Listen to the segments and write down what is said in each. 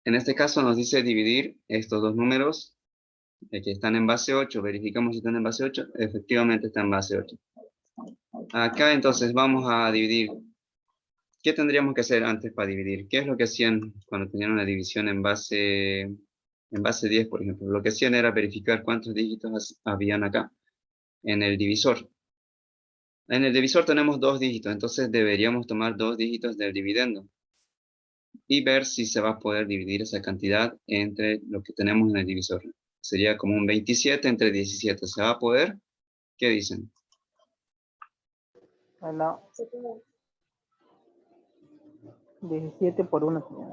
En este caso nos dice dividir estos dos números que están en base 8. Verificamos si están en base 8. Efectivamente están en base 8. Acá entonces vamos a dividir. ¿Qué tendríamos que hacer antes para dividir? ¿Qué es lo que hacían cuando tenían una división en base 10, por ejemplo? Lo que hacían era verificar cuántos dígitos habían acá, en el divisor. En el divisor tenemos 2 dígitos, entonces deberíamos tomar 2 dígitos del dividendo y ver si se va a poder dividir esa cantidad entre lo que tenemos en el divisor. Sería como un 27 entre 17. ¿Se va a poder? ¿Qué dicen? No. 17 por 1, señor.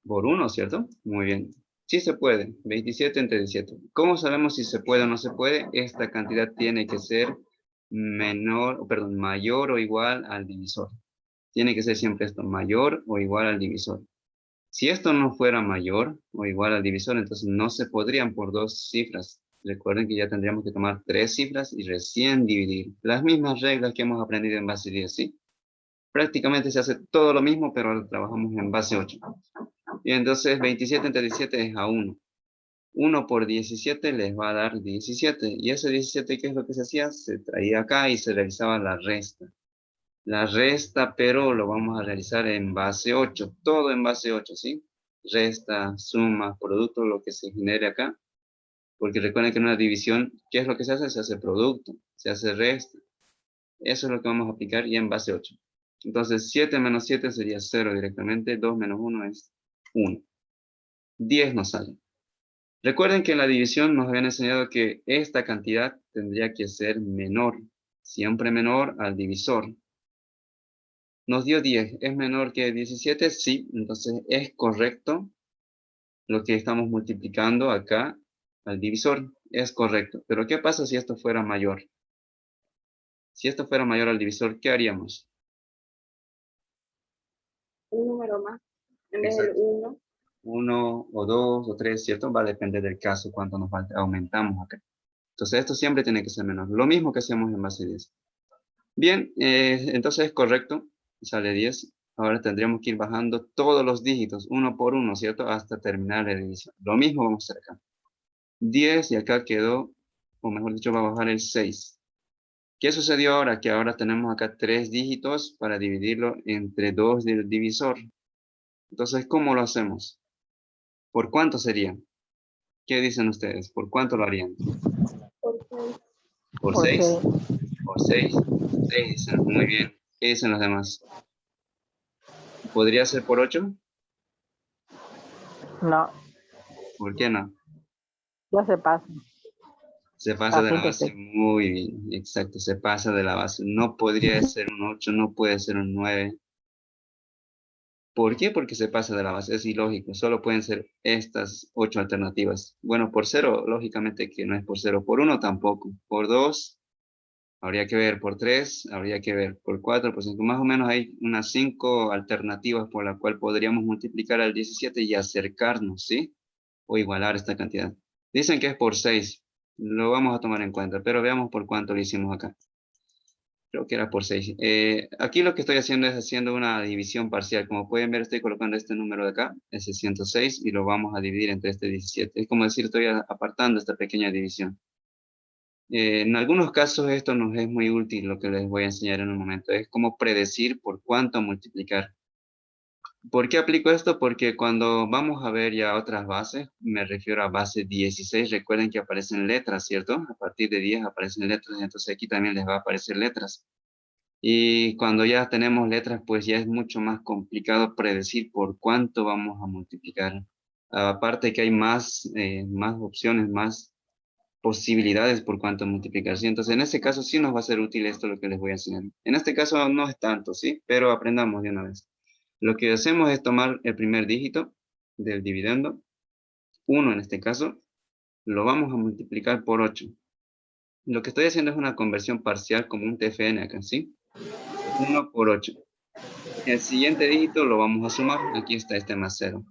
Por 1, ¿cierto? Muy bien. Sí se puede. 27 entre 17. ¿Cómo sabemos si se puede o no se puede? Esta cantidad tiene que ser mayor o igual al divisor. Tiene que ser siempre esto, mayor o igual al divisor. Si esto no fuera mayor o igual al divisor, entonces no se podrían por 2 cifras. Recuerden que ya tendríamos que tomar 3 cifras y recién dividir. Las mismas reglas que hemos aprendido en base 10, ¿sí? Prácticamente se hace todo lo mismo, pero ahora trabajamos en base 8. Y entonces 27 entre 17 es a 1. 1 por 17 les va a dar 17. Y ese 17, ¿qué es lo que se hacía? Se traía acá y se realizaba la resta. La resta, pero lo vamos a realizar en base 8. Todo en base 8, ¿sí? Resta, suma, producto, lo que se genere acá. Porque recuerden que en una división, ¿qué es lo que se hace? Se hace producto, se hace resta. Eso es lo que vamos a aplicar y en base 8. Entonces 7 menos 7 sería 0 directamente. 2 menos 1 es 1. 10 nos sale. Recuerden que en la división nos habían enseñado que esta cantidad tendría que ser menor. Siempre menor al divisor. Nos dio 10. ¿Es menor que 17? Sí. Entonces es correcto lo que estamos multiplicando acá al divisor. Es correcto. Pero ¿qué pasa si esto fuera mayor? Si esto fuera mayor al divisor, ¿qué haríamos? Un número más, en vez del 1. 1 o 2 o 3, ¿cierto? Va a depender del caso cuánto nos falta. Aumentamos acá. Entonces esto siempre tiene que ser menor. Lo mismo que hacemos en base 10. Bien, entonces es correcto. Sale 10. Ahora tendríamos que ir bajando todos los dígitos, uno por uno, ¿cierto? Hasta terminar la división. Lo mismo vamos a hacer acá. 10 y acá quedó, o mejor dicho, va a bajar el 6. ¿Qué sucedió ahora? Que ahora tenemos acá 3 dígitos para dividirlo entre 2 del divisor. Entonces, ¿cómo lo hacemos? ¿Por cuánto sería? ¿Qué dicen ustedes? ¿Por cuánto lo harían? ¿Por 6? Por 6. 6 dicen, muy bien. ¿Qué dicen los demás? ¿Podría ser por 8? No, ¿Por qué no? ya se pasa. Se pasa de la Así base, que muy bien, exacto, se pasa de la base. No podría ser un 8, no puede ser un 9. ¿Por qué? Porque se pasa de la base, es ilógico, solo pueden ser estas 8 alternativas. Bueno, por 0, lógicamente que no es por 0, por 1 tampoco, por 2, habría que ver, por 3, habría que ver, por 4, por 5, más o menos hay unas 5 alternativas por la cual podríamos multiplicar al 17 y acercarnos, ¿sí? O igualar esta cantidad. Dicen que es por 6, lo vamos a tomar en cuenta, pero veamos por cuánto lo hicimos acá. Creo que era por 6. Aquí lo que estoy haciendo es haciendo una división parcial. Como pueden ver, estoy colocando este número de acá, ese 106, y lo vamos a dividir entre este 17. Es como decir, estoy apartando esta pequeña división. En algunos casos esto nos es muy útil, lo que les voy a enseñar en un momento. Es como predecir por cuánto multiplicar. ¿Por qué aplico esto? Porque cuando vamos a ver ya otras bases, me refiero a base 16, recuerden que aparecen letras, ¿cierto? A partir de 10 aparecen letras, entonces aquí también les va a aparecer letras. Y cuando ya tenemos letras, pues ya es mucho más complicado predecir por cuánto vamos a multiplicar. Aparte que hay más opciones, más posibilidades por cuánto multiplicar, ¿sí? Entonces, en este caso sí nos va a ser útil esto lo que les voy a enseñar. En este caso no es tanto, ¿sí? Pero aprendamos de una vez. Lo que hacemos es tomar el primer dígito del dividendo, 1 en este caso, lo vamos a multiplicar por 8. Lo que estoy haciendo es una conversión parcial como un TFN acá, ¿sí? 1 por 8. El siguiente dígito lo vamos a sumar. Aquí está este más 0.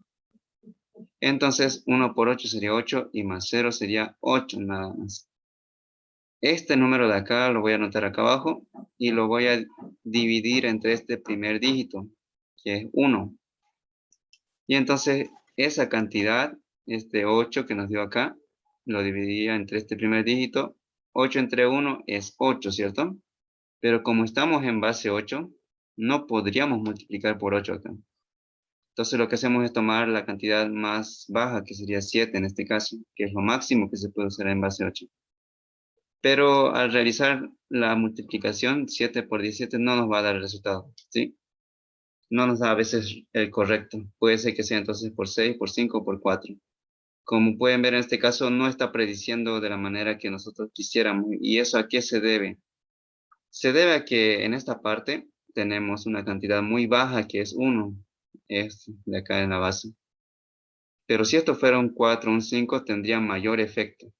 Entonces, 1 por 8 sería 8 y más 0 sería 8 nada más. Este número de acá lo voy a anotar acá abajo y lo voy a dividir entre este primer dígito, que es 1. Y entonces, esa cantidad, este 8 que nos dio acá, lo dividiría entre este primer dígito. 8 entre 1 es 8, ¿cierto? Pero como estamos en base 8, no podríamos multiplicar por 8 acá. Entonces lo que hacemos es tomar la cantidad más baja, que sería 7 en este caso, que es lo máximo que se puede usar en base 8. Pero al realizar la multiplicación, 7 por 17 no nos va a dar el resultado, ¿sí? No nos da a veces el correcto. Puede ser que sea entonces por 6, por 5 o por 4. Como pueden ver en este caso, no está prediciendo de la manera que nosotros quisiéramos. ¿Y eso a qué se debe? Se debe a que en esta parte tenemos una cantidad muy baja que es 1, es de acá en la base. Pero si esto fuera un 4 o un 5, tendría mayor efecto,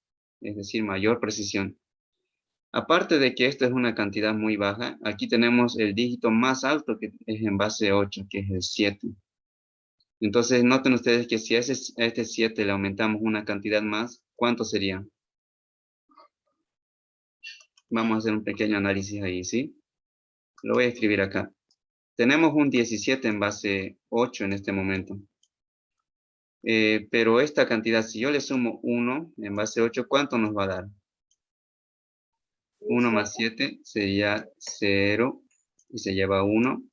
es decir, mayor precisión. Aparte de que esta es una cantidad muy baja, aquí tenemos el dígito más alto que es en base 8, que es el 7. Entonces noten ustedes que si a este 7 le aumentamos una cantidad más, ¿cuánto sería? Vamos a hacer un pequeño análisis ahí, ¿sí? Lo voy a escribir acá. Tenemos un 17 en base 8 en este momento. Pero esta cantidad, si yo le sumo 1 en base 8, ¿cuánto nos va a dar? 1 más 7 sería 0 y se lleva 1.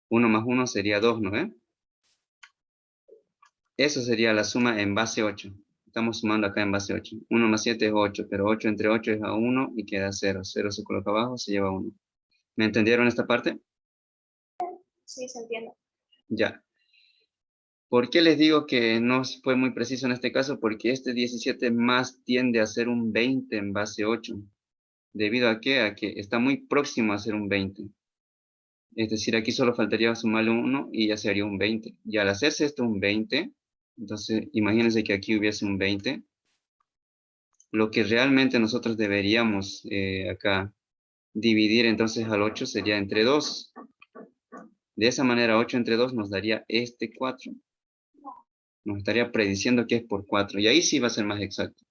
1 más 1 sería 2, ¿no ve? Eso sería la suma en base 8. Estamos sumando acá en base 8. 1 más 7 es 8, pero 8 entre 8 es a 1 y queda 0. 0 se coloca abajo, se lleva 1. ¿Me entendieron esta parte? Sí, se entiende. Ya. ¿Por qué les digo que no fue muy preciso en este caso? Porque este 17 más tiende a ser un 20 en base 8. ¿Debido a qué? A que está muy próximo a ser un 20. Es decir, aquí solo faltaría sumarle 1 y ya sería un 20. Y al hacerse esto un 20, entonces imagínense que aquí hubiese un 20. Lo que realmente nosotros deberíamos acá dividir entonces al 8 sería entre 2. De esa manera 8 entre 2 nos daría este 4. Nos estaría prediciendo que es por 4. Y ahí sí va a ser más exacto.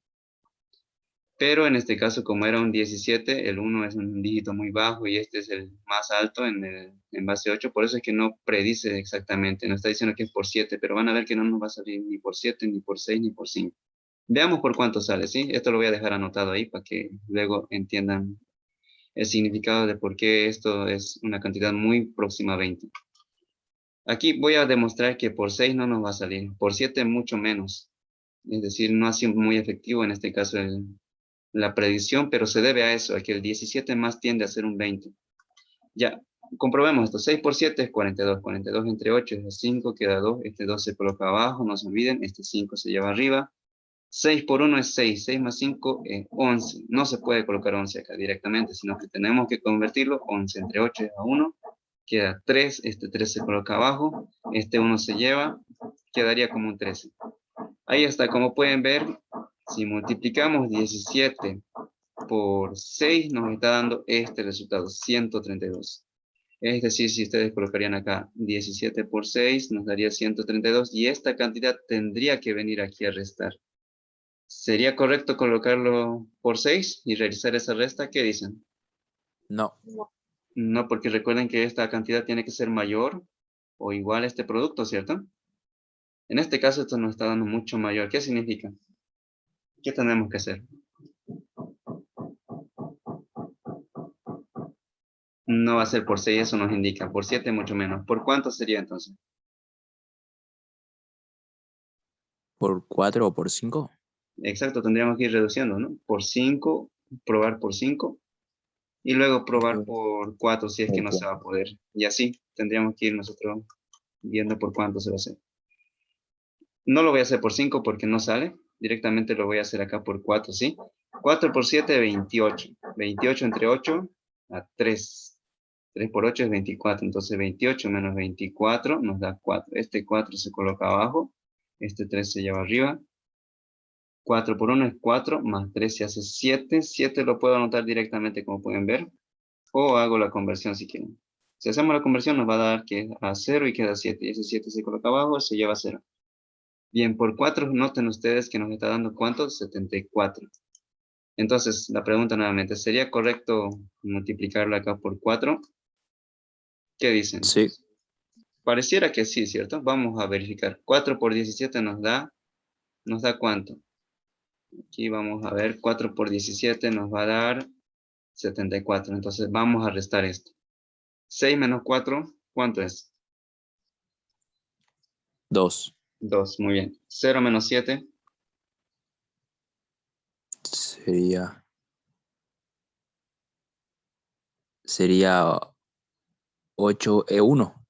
Pero en este caso, como era un 17, el 1 es un dígito muy bajo y este es el más alto en base 8. Por eso es que no predice exactamente. Nos está diciendo que es por 7, pero van a ver que no nos va a salir ni por 7, ni por 6, ni por 5. Veamos por cuánto sale, ¿sí? Esto lo voy a dejar anotado ahí para que luego entiendan el significado de por qué esto es una cantidad muy próxima a 20. Aquí voy a demostrar que por 6 no nos va a salir, por 7 mucho menos. Es decir, no ha sido muy efectivo en este caso la predicción, pero se debe a eso, a que el 17 más tiende a ser un 20. Ya, comprobemos esto. 6 por 7 es 42. 42 entre 8 es 5, queda 2. Este 2 se coloca abajo, no se olviden. Este 5 se lleva arriba. 6 por 1 es 6. 6 más 5 es 11. No se puede colocar 11 acá directamente, sino que tenemos que convertirlo. 11 entre 8 es a 1. Queda 3. Este 3 se coloca abajo. Este 1 se lleva. Quedaría como un 13. Ahí está. Como pueden ver, si multiplicamos 17 por 6 nos está dando este resultado, 132. Es decir, si ustedes colocarían acá 17 por 6 nos daría 132 y esta cantidad tendría que venir aquí a restar. ¿Sería correcto colocarlo por 6 y realizar esa resta? ¿Qué dicen? No. No. No, porque recuerden que esta cantidad tiene que ser mayor o igual a este producto, ¿cierto? En este caso esto nos está dando mucho mayor. ¿Qué significa? ¿Qué tenemos que hacer? No va a ser por 6, eso nos indica. Por 7 mucho menos. ¿Por cuánto sería entonces? ¿Por 4 o por 5? Exacto, tendríamos que ir reduciendo, ¿no? Por 5, probar por 5 y luego probar por 4 si es que no se va a poder. Y así tendríamos que ir nosotros viendo por cuánto se va a hacer. No lo voy a hacer por 5 porque no sale. Directamente lo voy a hacer acá por 4, ¿sí? 4 por 7, 28. 28 entre 8 a 3. 3 por 8 es 24. Entonces 28 menos 24 nos da 4. Este 4 se coloca abajo. Este 3 se lleva arriba. 4 por 1 es 4, más 3 se hace 7. 7 lo puedo anotar directamente como pueden ver. O hago la conversión si quieren. Si hacemos la conversión nos va a dar que a 0 y queda 7. Y ese 7 se coloca abajo, se lleva a 0. Bien, por 4 noten ustedes que nos está dando ¿cuánto? 74. Entonces, la pregunta nuevamente, ¿sería correcto multiplicarlo acá por 4? ¿Qué dicen? Sí. Pareciera que sí, ¿cierto? Vamos a verificar. 4 por 17 nos da ¿cuánto? Aquí vamos a ver, 4 por 17 nos va a dar 74. Entonces vamos a restar esto. 6 menos 4, ¿cuánto es? 2. 2, muy bien. 0 menos 7, Sería 8 1.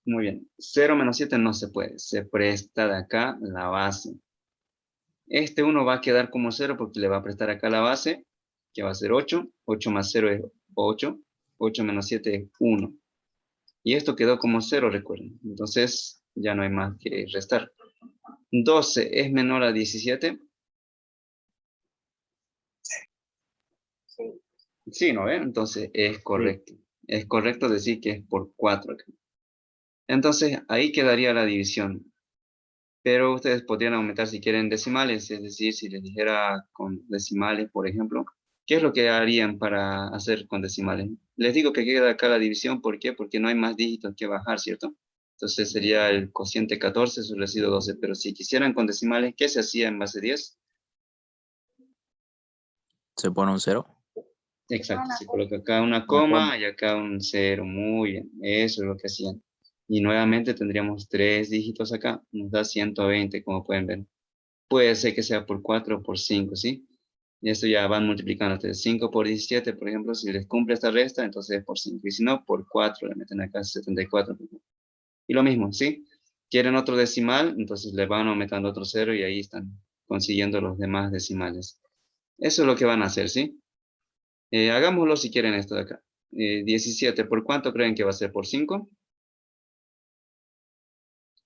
muy bien. 0 menos 7 no se puede. Se presta de acá la base. Este 1 va a quedar como 0 porque le va a prestar acá la base, que va a ser 8. 8 más 0 es 8. 8 menos 7 es 1. Y esto quedó como 0, recuerden. Entonces ya no hay más que restar. 12 es menor a 17. Sí. Sí, ¿no ve? Entonces es correcto. Es correcto decir que es por 4 acá. Entonces ahí quedaría la división. Pero ustedes podrían aumentar si quieren decimales, es decir, si les dijera con decimales, por ejemplo, ¿qué es lo que harían para hacer con decimales? Les digo que queda acá la división, ¿por qué? Porque no hay más dígitos que bajar, ¿cierto? Entonces sería el cociente 14 sobre residuo 12, pero si quisieran con decimales, ¿qué se hacía en base 10? Se pone un 0. Exacto, se coloca acá una Una coma. coma y acá un 0, muy bien, eso es lo que hacían. Y nuevamente tendríamos 3 dígitos acá, nos da 120, como pueden ver. Puede ser que sea por 4 o por 5, ¿sí? Y esto ya van multiplicando. Entonces 5 por 17, por ejemplo, si les cumple esta resta, entonces es por 5. Y si no, por 4, le meten acá 74. Y lo mismo, ¿sí? Quieren otro decimal, entonces le van aumentando otro 0 y ahí están consiguiendo los demás decimales. Eso es lo que van a hacer, ¿sí? Hagámoslo si quieren esto de acá. 17, ¿por cuánto creen que va a ser? ¿Por 5?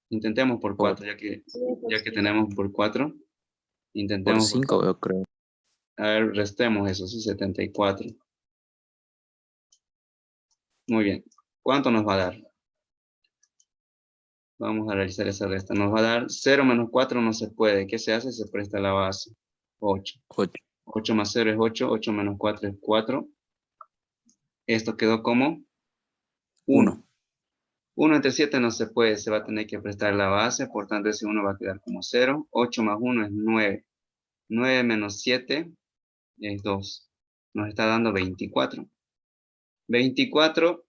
Intentemos por Por, 4, Sí, por ya que cinco. tenemos por 4. por Intentemos por 5, 4. yo creo. A ver, restemos eso, sí, 74. Muy bien. ¿Cuánto nos va a dar? Vamos a realizar esa resta. Nos va a dar 0 menos 4 no se puede. ¿Qué se hace? Se presta la base. 8. 8. 8 más 0 es 8. 8 menos 4 es 4. Esto quedó como 1. 1. 1 entre 7 no se puede. Se va a tener que prestar la base. Por tanto, ese 1 va a quedar como 0. 8 más 1 es 9. 9 menos 7 es 2. Nos está dando 24. 24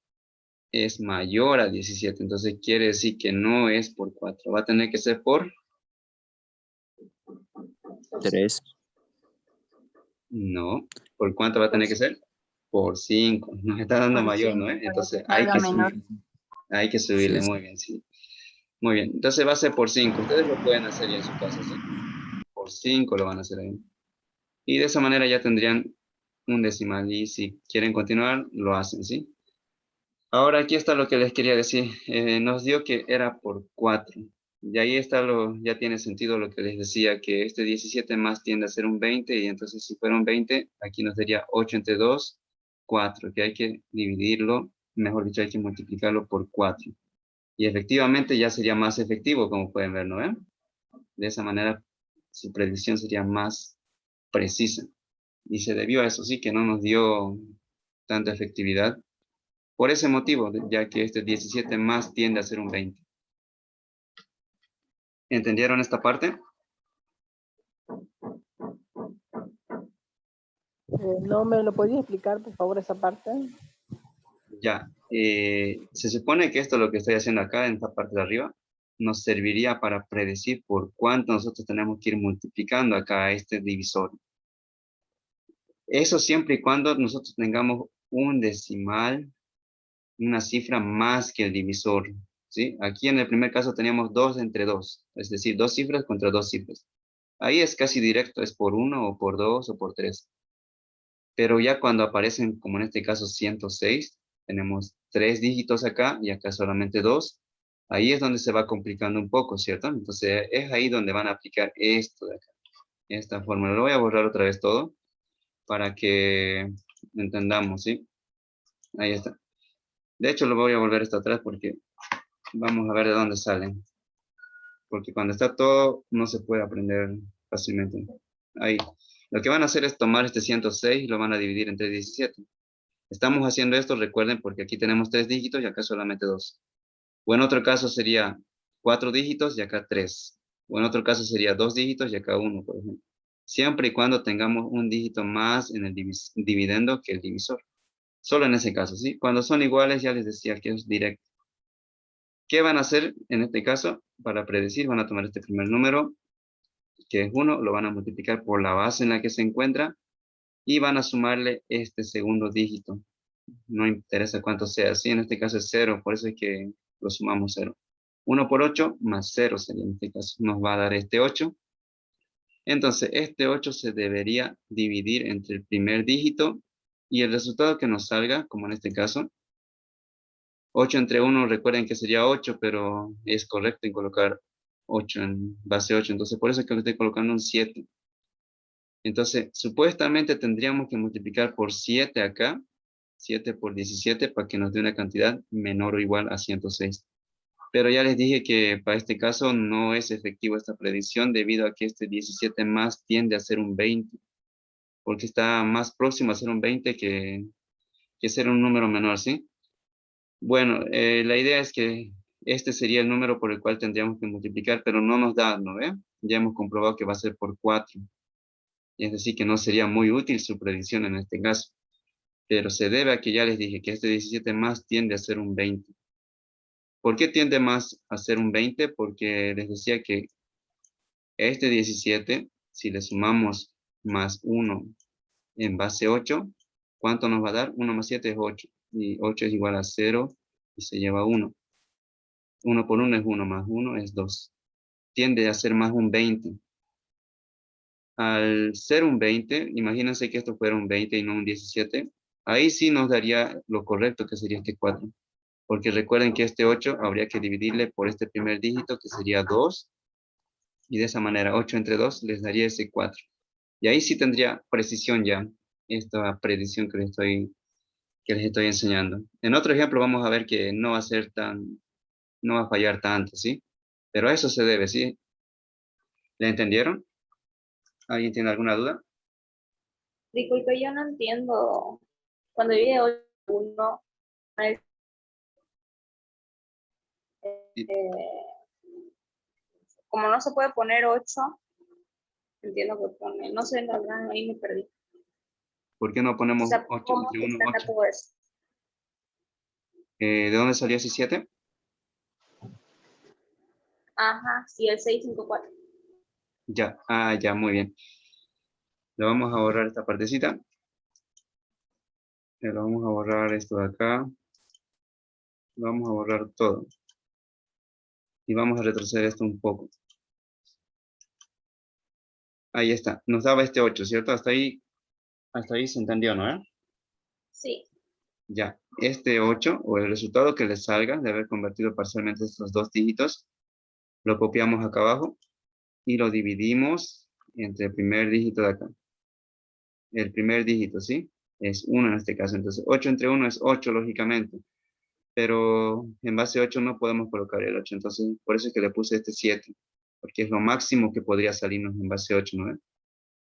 es mayor a 17. Entonces quiere decir que no es por 4. Va a tener que ser por... 3. No. ¿Por cuánto va a tener que ser? Por 5. Nos está dando Por mayor, ¿no? 5 para que Entonces salga menor. hay que Sí, subirle. sí. Muy bien, sí. Muy bien. Entonces va a ser por 5. Ustedes lo pueden hacer ya en su casa, ¿sí? Por 5 lo van a hacer ahí. Y de esa manera ya tendrían un decimal. Y si quieren continuar, lo hacen, ¿sí? Ahora aquí está lo que les quería decir. Nos dio que era por 4. Y ahí está ya tiene sentido lo que les decía, que este 17 más tiende a ser un 20, y entonces si fuera un 20, aquí nos daría 8 entre 2, 4, que hay que dividirlo, mejor dicho, hay que multiplicarlo por 4. Y efectivamente ya sería más efectivo, como pueden ver, ¿no ven? De esa manera su predicción sería más precisa. Y se debió a eso, sí, que no nos dio tanta efectividad por ese motivo, ya que este 17 más tiende a ser un 20. ¿Entendieron esta parte? ¿No me lo podía explicar, por favor, esa parte? Ya. Se supone que esto, lo que estoy haciendo acá en esta parte de arriba, nos serviría para predecir por cuánto nosotros tenemos que ir multiplicando acá este divisor. Eso siempre y cuando nosotros tengamos un decimal, una cifra más que el divisor, ¿sí? Aquí en el primer caso teníamos 2 entre 2, es decir, 2 cifras contra 2 cifras. Ahí es casi directo, es por 1 o por 2 o por 3. Pero ya cuando aparecen, como en este caso 106, tenemos 3 dígitos acá y acá solamente 2. Ahí es donde se va complicando un poco, ¿cierto? Entonces es ahí donde van a aplicar esto de acá, esta fórmula. Lo voy a borrar otra vez todo para que entendamos, ¿sí? Ahí está. De hecho, lo voy a volver esto atrás porque vamos a ver de dónde salen. Porque cuando está todo, no se puede aprender fácilmente. Ahí. Lo que van a hacer es tomar este 106 y lo van a dividir entre 17. Estamos haciendo esto, recuerden, porque aquí tenemos 3 dígitos y acá solamente 2. O en otro caso sería 4 dígitos y acá 3. O en otro caso sería 2 dígitos y acá 1, por ejemplo. Siempre y cuando tengamos un dígito más en el dividendo que el divisor. Solo en ese caso, ¿sí? Cuando son iguales ya les decía que es directo. ¿Qué van a hacer en este caso? Para predecir van a tomar este primer número, que es 1, lo van a multiplicar por la base en la que se encuentra y van a sumarle este segundo dígito. No interesa cuánto sea, ¿sí? En este caso es 0, por eso es que lo sumamos 0. 1 por 8 más 0 sería en este caso. Nos va a dar este 8. Entonces, este 8 se debería dividir entre el primer dígito y el resultado que nos salga, como en este caso, 8 entre 1, recuerden que sería 8, pero es correcto en colocar 8 en base 8. Entonces, por eso es que le estoy colocando un 7. Entonces, supuestamente tendríamos que multiplicar por 7 acá, 7 por 17, para que nos dé una cantidad menor o igual a 106. Pero ya les dije que para este caso no es efectiva esta predicción debido a que este 17 más tiende a ser un 20, porque está más próximo a ser un 20 que ser un número menor, ¿sí? Bueno, la idea es que este sería el número por el cual tendríamos que multiplicar, pero no nos da, ¿no ve? Ya hemos comprobado que va a ser por 4. Es decir, que no sería muy útil su predicción en este caso. Pero se debe a que ya les dije que este 17 más tiende a ser un 20. ¿Por qué tiende más a ser un 20? Porque les decía que este 17, si le sumamos más 1 en base 8, ¿cuánto nos va a dar? 1 más 7 es 8. Y 8 es igual a 0 y se lleva 1. 1 por 1 es 1 más 1 es 2. Tiende a ser más un 20. Al ser un 20, imagínense que esto fuera un 20 y no un 17. Ahí sí nos daría lo correcto, que sería este 4. Porque recuerden que este 8 habría que dividirle por este primer dígito, que sería 2. Y de esa manera, 8 entre 2 les daría ese 4. Y ahí sí tendría precisión ya, esta predicción que les estoy enseñando. En otro ejemplo vamos a ver que no va a ser no va a fallar tanto, ¿sí? Pero a eso se debe, ¿sí? ¿Le entendieron? ¿Alguien tiene alguna duda? Disculpe, yo no entiendo. Cuando vive 1, Sí. como no se puede poner 8, entiendo que pone, no sé, la verdad, ahí me perdí. ¿Por qué no O ponemos sea, 8 ¿cómo entre se 1, saca 8? todo eso? ¿De dónde salió ese 7? Ajá, sí, el 654. Ya, ya, muy bien. Le vamos a borrar esta partecita. Le vamos a borrar esto de acá. Lo vamos a borrar todo. Y vamos a retroceder esto un poco. Ahí está. Nos daba este 8, ¿cierto? Hasta ahí se entendió, ¿no? Sí. Ya. Este 8, o el resultado que les salga de haber convertido parcialmente estos dos dígitos, lo copiamos acá abajo y lo dividimos entre el primer dígito de acá. El primer dígito, ¿sí? Es 1 en este caso. Entonces, 8 entre 1 es 8, lógicamente. Pero en base 8 no podemos colocar el 8. Entonces, por eso es que le puse este 7. Porque es lo máximo que podría salirnos en base 8, ¿no?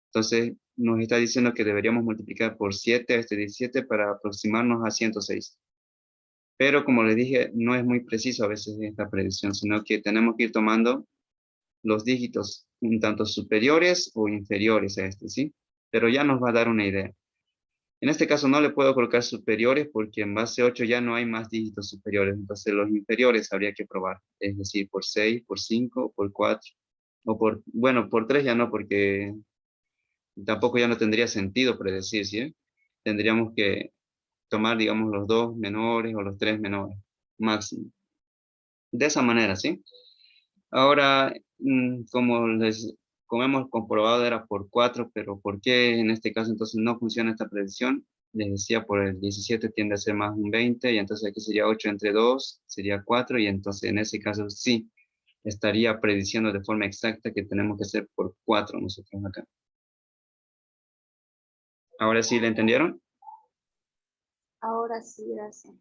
Entonces, nos está diciendo que deberíamos multiplicar por 7 a este 17 para aproximarnos a 106. Pero como les dije, no es muy preciso a veces esta predicción, sino que tenemos que ir tomando los dígitos un tanto superiores o inferiores a este, ¿sí? Pero ya nos va a dar una idea. En este caso no le puedo colocar superiores porque en base 8 ya no hay más dígitos superiores. Entonces los inferiores habría que probar. Es decir, por 6, por 5, por 4. O bueno, por 3 ya no porque tampoco ya no tendría sentido predecir, ¿sí? Tendríamos que tomar, digamos, los 2 menores o los 3 menores máximo. De esa manera, ¿sí? Ahora, como hemos comprobado era por 4, pero ¿por qué en este caso entonces no funciona esta predicción? Les decía, por el 17 tiende a ser más un 20, y entonces aquí sería 8 entre 2, sería 4, y entonces en ese caso sí, estaría prediciendo de forma exacta que tenemos que hacer por 4 nosotros acá. ¿Ahora sí le entendieron? Ahora sí, gracias.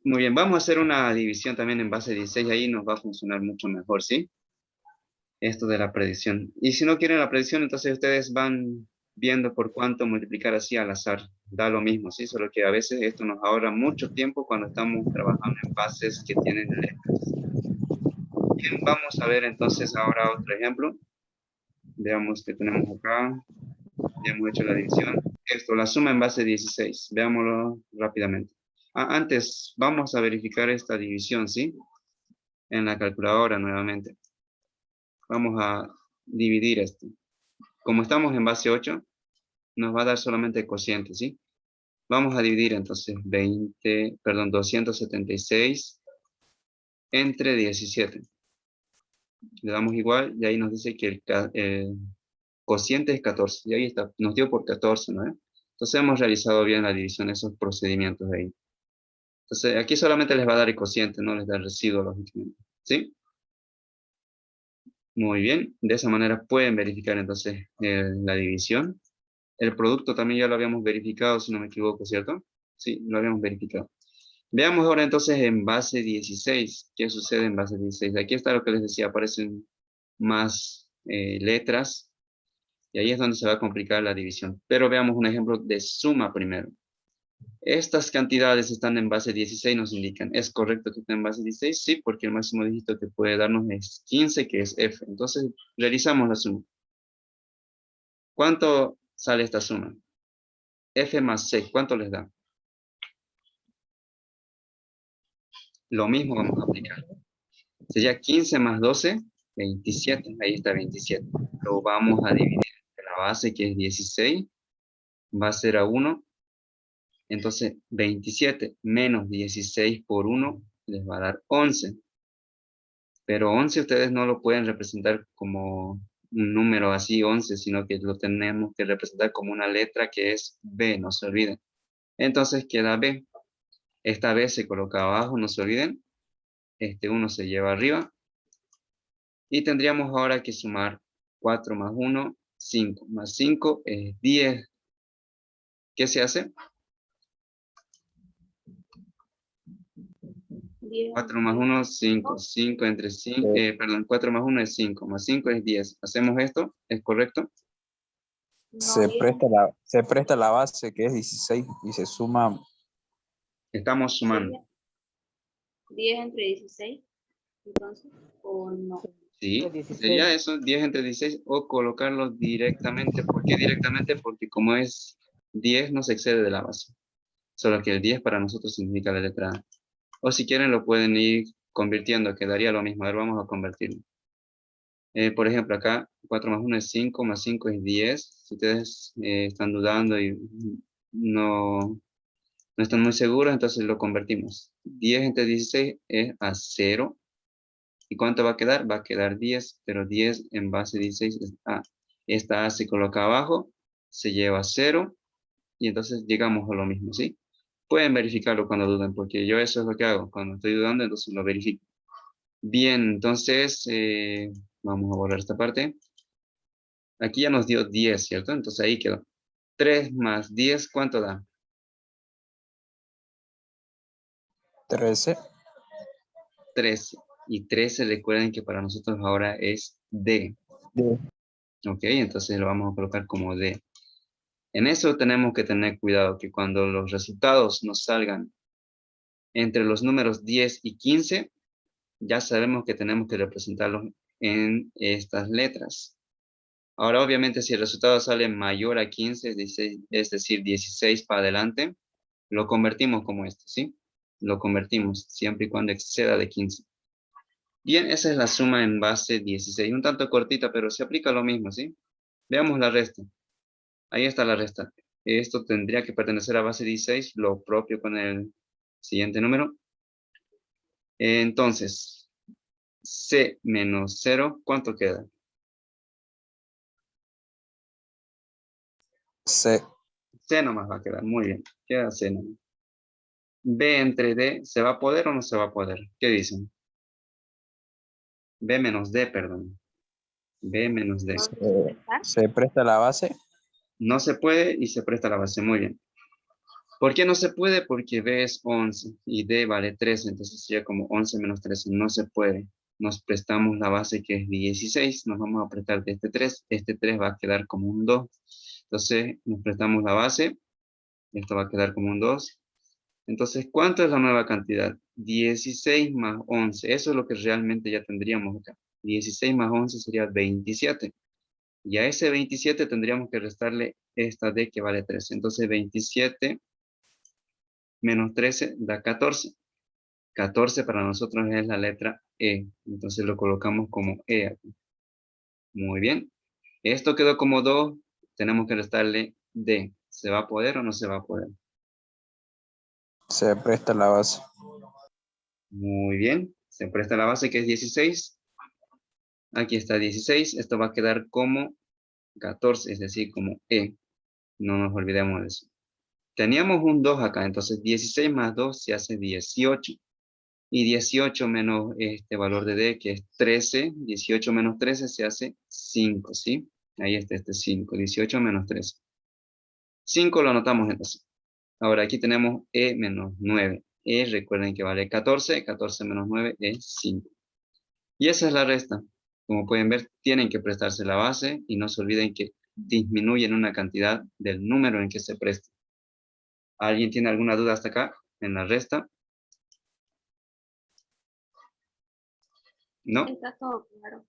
Muy bien, vamos a hacer una división también en base 16, ahí nos va a funcionar mucho mejor, ¿sí? Esto de la predicción. Y si no quieren la predicción, entonces ustedes van viendo por cuánto multiplicar así al azar. Da lo mismo, ¿sí? Solo que a veces esto nos ahorra mucho tiempo cuando estamos trabajando en bases que tienen letras. vamos a ver entonces ahora otro ejemplo. Veamos que tenemos acá. Ya hemos hecho la división. Esto, la suma en base 16. Veámoslo rápidamente. Antes, vamos a verificar esta división, ¿sí? En la calculadora nuevamente. Vamos a dividir esto. Como estamos en base 8, nos va a dar solamente el cociente, ¿sí? Vamos a dividir entonces 276 entre 17. Le damos igual y ahí nos dice que el cociente es 14. Y ahí está, nos dio por 14, ¿no? Entonces hemos realizado bien la división, esos procedimientos de ahí. Entonces aquí solamente les va a dar el cociente, no les da el residuo, lógicamente. ¿Sí? Muy bien, de esa manera pueden verificar entonces la división. El producto también ya lo habíamos verificado, si no me equivoco, ¿cierto? Sí, lo habíamos verificado. Veamos ahora entonces en base 16. ¿Qué sucede en base 16? Aquí está lo que les decía, aparecen más letras. Y ahí es donde se va a complicar la división. Pero veamos un ejemplo de suma primero. Estas cantidades están en base 16, nos indican. ¿Es correcto que esté en base 16? Sí, porque el máximo dígito que puede darnos es 15, que es F. Entonces, realizamos la suma. ¿Cuánto sale esta suma? F más 6, ¿cuánto les da? Lo mismo vamos a aplicar. Sería 15 más 12, 27. Ahí está 27. Lo vamos a dividir entre la base, que es 16, va a ser a 1. Entonces, 27 menos 16 por 1 les va a dar 11. Pero 11 ustedes no lo pueden representar como un número así, 11, sino que lo tenemos que representar como una letra que es B, no se olviden. Entonces queda B. Esta B se coloca abajo, no se olviden. Este 1 se lleva arriba. Y tendríamos ahora que sumar 4 más 1, 5. Más 5 es 10. ¿Qué se hace? 4 más 1, 5. 5 entre 5, perdón, 4 más 1 es 5. Más 5 es 10. ¿Hacemos esto? ¿Es correcto? Se presta la base que es 16 y se suma. Estamos sumando. 10 entre 16, entonces, o no. Sí, 16. sería eso, 10 entre 16, o colocarlo directamente. ¿Por qué directamente? Porque como es 10, no se excede de la base. Solo que el 10 para nosotros significa la letra A. O si quieren lo pueden ir convirtiendo, quedaría lo mismo. A ver, vamos a convertirlo. Por ejemplo, acá 4 más 1 es 5, más 5 es 10. Si ustedes están dudando y no están muy seguros, entonces lo convertimos. 10 entre 16 es a 0. ¿Y cuánto va a quedar? Va a quedar 10, pero 10 en base 16 es A. Esta A se coloca abajo, se lleva a 0, y entonces llegamos a lo mismo, ¿sí? Pueden verificarlo cuando duden, porque yo eso es lo que hago. Cuando estoy dudando, entonces lo verifico. Bien, entonces, vamos a borrar esta parte. Aquí ya nos dio 10, ¿cierto? Entonces ahí quedó. 3 más 10, ¿cuánto da? 13. 13. Y 13, recuerden que para nosotros ahora es D. Ok, entonces lo vamos a colocar como D. En eso tenemos que tener cuidado, que cuando los resultados nos salgan entre los números 10 y 15, ya sabemos que tenemos que representarlos en estas letras. Ahora, obviamente, si el resultado sale mayor a 15, es decir, 16 para adelante, lo convertimos como esto, ¿sí? Lo convertimos siempre y cuando exceda de 15. Bien, esa es la suma en base 16. Un tanto cortita, pero se aplica lo mismo, ¿sí? Veamos la resta. Ahí está la resta. Esto tendría que pertenecer a base 16, lo propio con el siguiente número. Entonces, C menos 0, ¿cuánto queda? C. C nomás va a quedar, muy bien. Queda C nomás. B entre D, ¿se va a poder o no se va a poder? ¿Qué dicen? B menos D, perdón. B menos D. Se presta la base. No se puede y se presta la base, muy bien. ¿Por qué no se puede? Porque B es 11 y D vale 13, entonces sería como 11 menos 13. No se puede. Nos prestamos la base que es 16, nos vamos a prestar de este 3 va a quedar como un 2. Entonces nos prestamos la base, esto va a quedar como un 2. Entonces, ¿cuánto es la nueva cantidad? 16 más 11. Eso es lo que realmente ya tendríamos acá. 16 más 11 sería 27. Y a ese 27 tendríamos que restarle esta D que vale 13. Entonces, 27 menos 13 da 14. 14 para nosotros es la letra E. Entonces lo colocamos como E aquí. Muy bien. Esto quedó como 2. Tenemos que restarle D. ¿Se va a poder o no se va a poder? Se presta la base. Muy bien. Se presta la base que es 16. Aquí está 16. Esto va a quedar como 14, es decir, como E. No nos olvidemos de eso. Teníamos un 2 acá, entonces 16 más 2 se hace 18. Y 18 menos este valor de D, que es 13. 18 menos 13 se hace 5, ¿sí? Ahí está este 5. 18 menos 13. 5 lo anotamos entonces. Ahora aquí tenemos E menos 9. E, recuerden que vale 14. 14 menos 9 es 5. Y esa es la resta. Como pueden ver, tienen que prestarse la base y no se olviden que disminuyen una cantidad del número en que se presta. ¿Alguien tiene alguna duda hasta acá en la resta? ¿No? Está todo claro.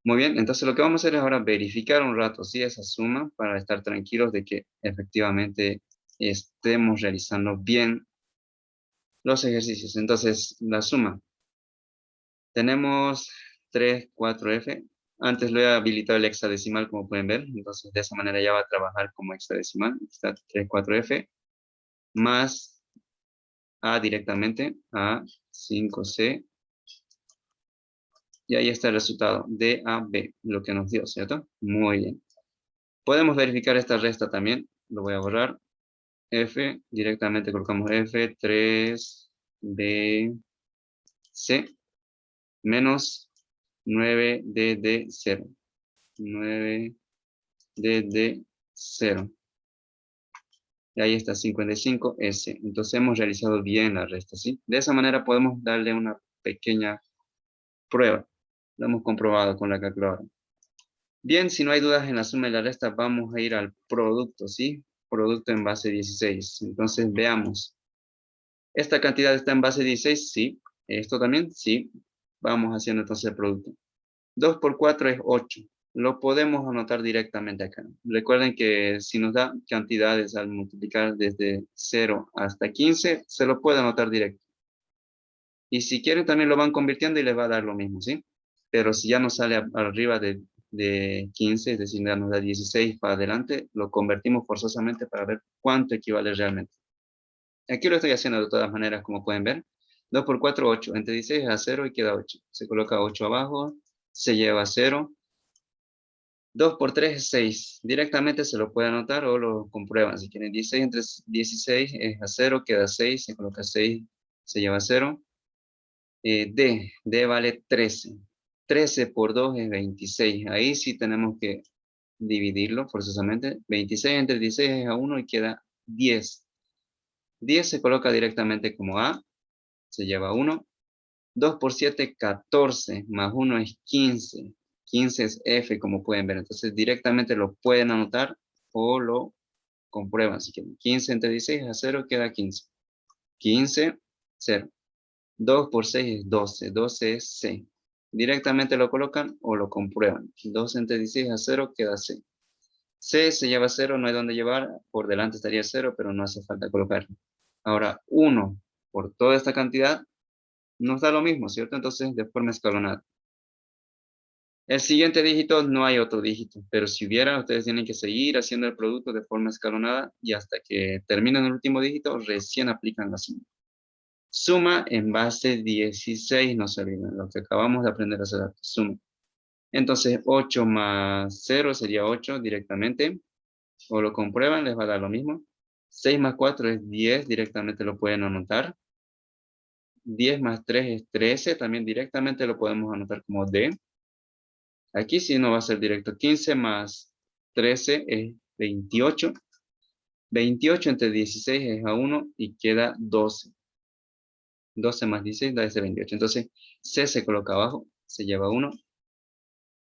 Muy bien, entonces lo que vamos a hacer es ahora verificar un rato, ¿sí? Esa suma para estar tranquilos de que efectivamente estemos realizando bien los ejercicios. Entonces, la suma. Tenemos 3, 4F. Antes lo he habilitado el hexadecimal, como pueden ver. Entonces, de esa manera ya va a trabajar como hexadecimal. Está 3, 4F más A directamente, A, 5C. Y ahí está el resultado, DAB, lo que nos dio, ¿cierto? Muy bien. Podemos verificar esta resta también. Lo voy a borrar. F, directamente colocamos F, 3B, C, menos 9D, 0. 9D, 0. Y ahí está 55S. Entonces hemos realizado bien la resta, ¿sí? De esa manera podemos darle una pequeña prueba. Lo hemos comprobado con la calculadora. Bien, si no hay dudas en la suma y la resta, vamos a ir al producto, ¿sí? Producto en base 16. Entonces veamos. ¿Esta cantidad está en base 16? Sí. ¿Esto también? Sí. Vamos haciendo entonces el producto. 2 por 4 es 8. Lo podemos anotar directamente acá. Recuerden que si nos da cantidades al multiplicar desde 0 hasta 15, se lo puede anotar directo. Y si quieren también lo van convirtiendo y les va a dar lo mismo, ¿sí? Pero si ya nos sale arriba de 15, es decir, ya nos da 16 para adelante, lo convertimos forzosamente para ver cuánto equivale realmente. Aquí lo estoy haciendo de todas maneras, como pueden ver. 2 por 4, 8. Entre 16 a 0 y queda 8. Se coloca 8 abajo, se lleva 0. 2 por 3 es 6. Directamente se lo puede anotar o lo comprueban. Si quieren 16 entre 16 es a 0, queda 6. Se coloca 6, se lleva 0. D vale 13. 13 por 2 es 26. Ahí sí tenemos que dividirlo forzosamente. 26 entre 16 es a 1 y queda 10. 10 se coloca directamente como A, se lleva 1. 2 por 7, 14, más 1 es 15. 15 es F, como pueden ver. Entonces, directamente lo pueden anotar o lo comprueban si quieren. 15 entre 16 a 0 queda 15. 15, 0. 2 por 6 es 12. 12 es C. Directamente lo colocan o lo comprueban. 2 entre 16 a 0 queda C. C se lleva 0, no hay donde llevar. Por delante estaría 0, pero no hace falta colocarlo. Ahora, 1 por toda esta cantidad nos da lo mismo, ¿cierto? Entonces, de forma escalonada. El siguiente dígito no hay otro dígito, pero si hubiera, ustedes tienen que seguir haciendo el producto de forma escalonada y hasta que terminen el último dígito, recién aplican la suma. Suma en base 16, no se olviden, lo que acabamos de aprender a hacer, suma. Entonces, 8 más 0 sería 8 directamente, o lo comprueban, les va a dar lo mismo. 6 más 4 es 10, directamente lo pueden anotar. 10 más 3 es 13, también directamente lo podemos anotar como D. Aquí sí no va a ser directo. 15 más 13 es 28. 28 entre 16 es a 1 y queda 12. 12 más 16 da ese 28. Entonces, C se coloca abajo, se lleva 1.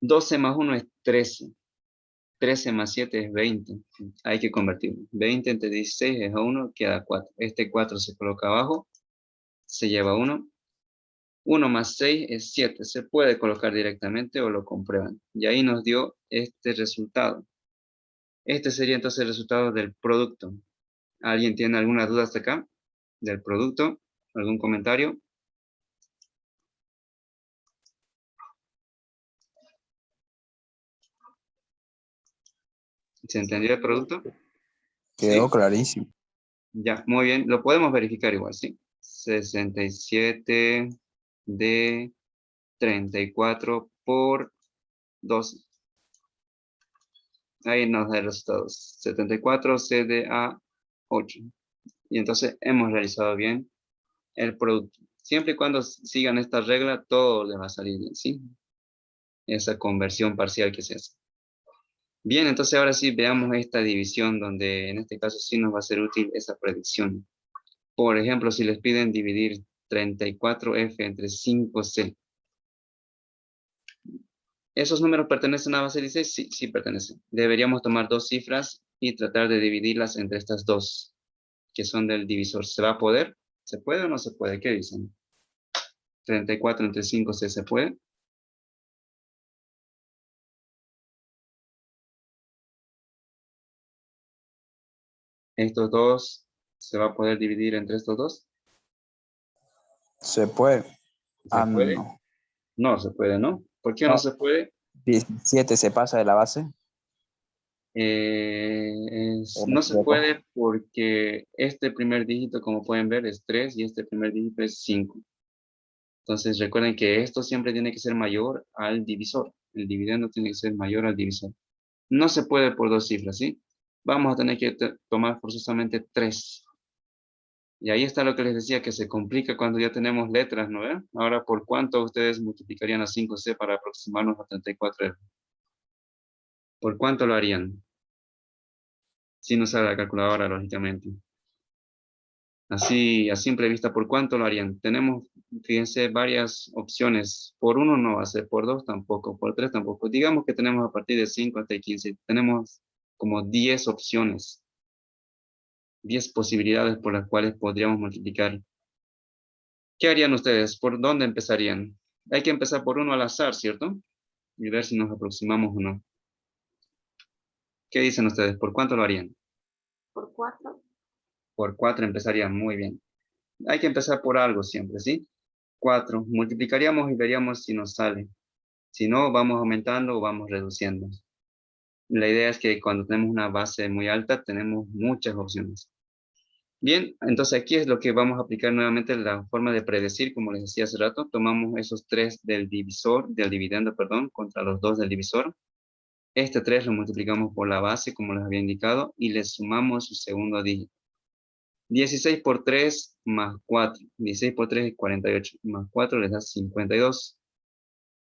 12 más 1 es 13. 13 más 7 es 20. Hay que convertirlo. 20 entre 16 es 1, queda 4. Este 4 se coloca abajo, se lleva 1. 1 más 6 es 7. Se puede colocar directamente o lo comprueban. Y ahí nos dio este resultado. Este sería entonces el resultado del producto. ¿Alguien tiene alguna duda hasta acá? Del producto. ¿Algún comentario? ¿Se entendió el producto? Quedó ¿Sí? clarísimo. Ya, muy bien. Lo podemos verificar igual, ¿sí? 67 de 34 por 12. Ahí nos da el resultado. 74 CDA 8. Y entonces hemos realizado bien el producto. Siempre y cuando sigan esta regla, todo les va a salir bien, ¿sí? Esa conversión parcial que se hace. Bien, entonces ahora sí veamos esta división donde en este caso sí nos va a ser útil esa predicción. Por ejemplo, si les piden dividir 34F entre 5C. ¿Esos números pertenecen a base 16? Sí, sí pertenecen. Deberíamos tomar dos cifras y tratar de dividirlas entre estas dos, que son del divisor. ¿Se va a poder? ¿Se puede o no se puede? ¿Qué dicen? 34 entre 5C, ¿se puede? ¿Estos dos se va a poder dividir entre estos dos? ¿Se puede? ¿Se puede? No. No se puede, ¿no? ¿Por qué no No. se puede? 17 se pasa de la base. ¿O me No se equivoco? puede porque este primer dígito, como pueden ver, es 3 y este primer dígito es 5. Entonces recuerden que esto siempre tiene que ser mayor al divisor. El dividendo tiene que ser mayor al divisor. No se puede por dos cifras, ¿sí? Vamos a tener que tomar forzosamente 3. Y ahí está lo que les decía, que se complica cuando ya tenemos letras, ¿no ve? Ahora, ¿por cuánto ustedes multiplicarían a 5C para aproximarnos a 34F? ¿Por cuánto lo harían? Sin usar la calculadora, lógicamente. Así, a simple vista, ¿por cuánto lo harían? Tenemos, fíjense, varias opciones. Por 1 no va a ser, por 2 tampoco, por 3 tampoco. Digamos que tenemos a partir de 5 hasta 15. Tenemos como 10 opciones, 10 posibilidades por las cuales podríamos multiplicar. ¿Qué harían ustedes? ¿Por dónde empezarían? Hay que empezar por uno al azar, ¿cierto? Y ver si nos aproximamos o no. ¿Qué dicen ustedes? ¿Por cuánto lo harían? Por 4. Por 4 empezarían, muy bien. Hay que empezar por algo siempre, ¿sí? 4. Multiplicaríamos y veríamos si nos sale. Si no, vamos aumentando o vamos reduciendo. La idea es que cuando tenemos una base muy alta, tenemos muchas opciones. Bien, entonces aquí es lo que vamos a aplicar nuevamente la forma de predecir, como les decía hace rato. Tomamos esos 3 del divisor, del dividendo, perdón, contra los 2 del divisor. Este 3 lo multiplicamos por la base, como les había indicado, y le sumamos su segundo dígito. 16 por 3 más 4. 16 por 3 es 48. Más 4 les da 52.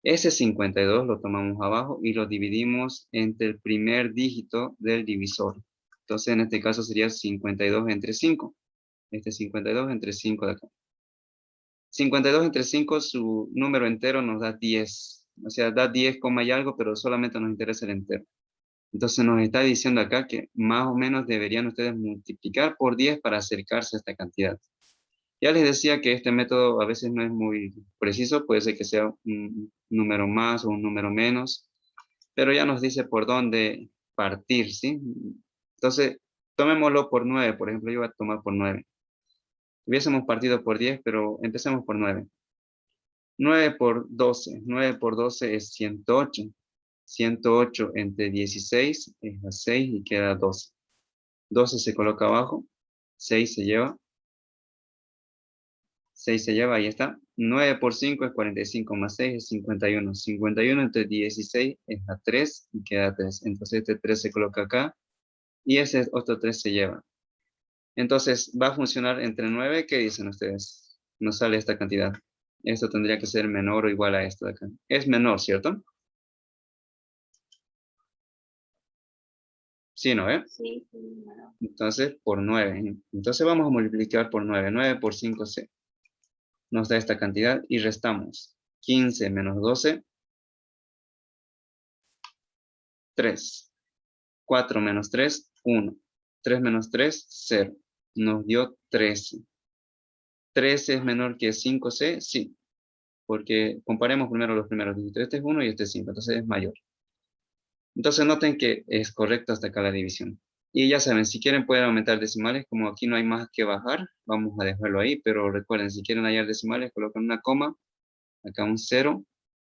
Ese 52 lo tomamos abajo y lo dividimos entre el primer dígito del divisor. Entonces, en este caso sería 52 entre 5. Este 52 entre 5 de acá. 52 entre 5, su número entero nos da 10. O sea, da 10, y algo, pero solamente nos interesa el entero. Entonces nos está diciendo acá que más o menos deberían ustedes multiplicar por 10 para acercarse a esta cantidad. Ya les decía que este método a veces no es muy preciso, puede ser que sea un número más o un número menos, pero ya nos dice por dónde partir, ¿sí? Entonces, tomémoslo por 9, por ejemplo, yo voy a tomar por 9. Hubiésemos partido por 10, pero empecemos por 9. 9 por 12, 9 por 12 es 108. 108 entre 16 es a 6 y queda 12. 12 se coloca abajo, 6 se lleva. 6 se lleva, ahí está. 9 por 5 es 45, más 6 es 51. 51 entre 16 es a 3 y queda 3. Entonces este 3 se coloca acá y ese otro 3 se lleva. Entonces va a funcionar entre 9, ¿qué dicen ustedes? Nos sale esta cantidad. Esto tendría que ser menor o igual a esto de acá. Es menor, ¿cierto? Sí, ¿no? Sí, sí, bueno. Entonces por 9. Entonces vamos a multiplicar por 9. 9 por 5 nos da esta cantidad y restamos 15 menos 12, 3. 4 menos 3, 1. 3 menos 3, 0. Nos dio 13. 13 es menor que 5C, sí. Porque comparemos primero los primeros dígitos. Este es 1 y este es 5, entonces es mayor. Entonces noten que es correcto hasta acá la división. Y ya saben, si quieren pueden aumentar decimales, como aquí no hay más que bajar, vamos a dejarlo ahí, pero recuerden, si quieren hallar decimales, colocan una coma, acá un 0,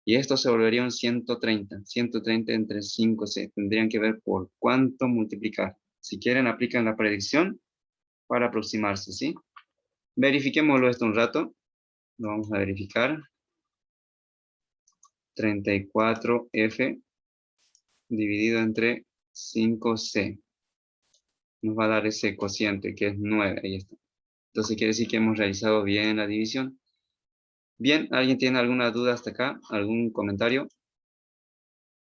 y esto se volvería un 130. 130 entre 5C. Tendrían que ver por cuánto multiplicar. Si quieren, aplican la predicción para aproximarse, ¿sí? Verifiquémoslo esto un rato. Lo vamos a verificar. 34F dividido entre 5C. Nos va a dar ese cociente que es 9. Ahí está. Entonces quiere decir que hemos realizado bien la división. Bien, ¿alguien tiene alguna duda hasta acá? ¿Algún comentario?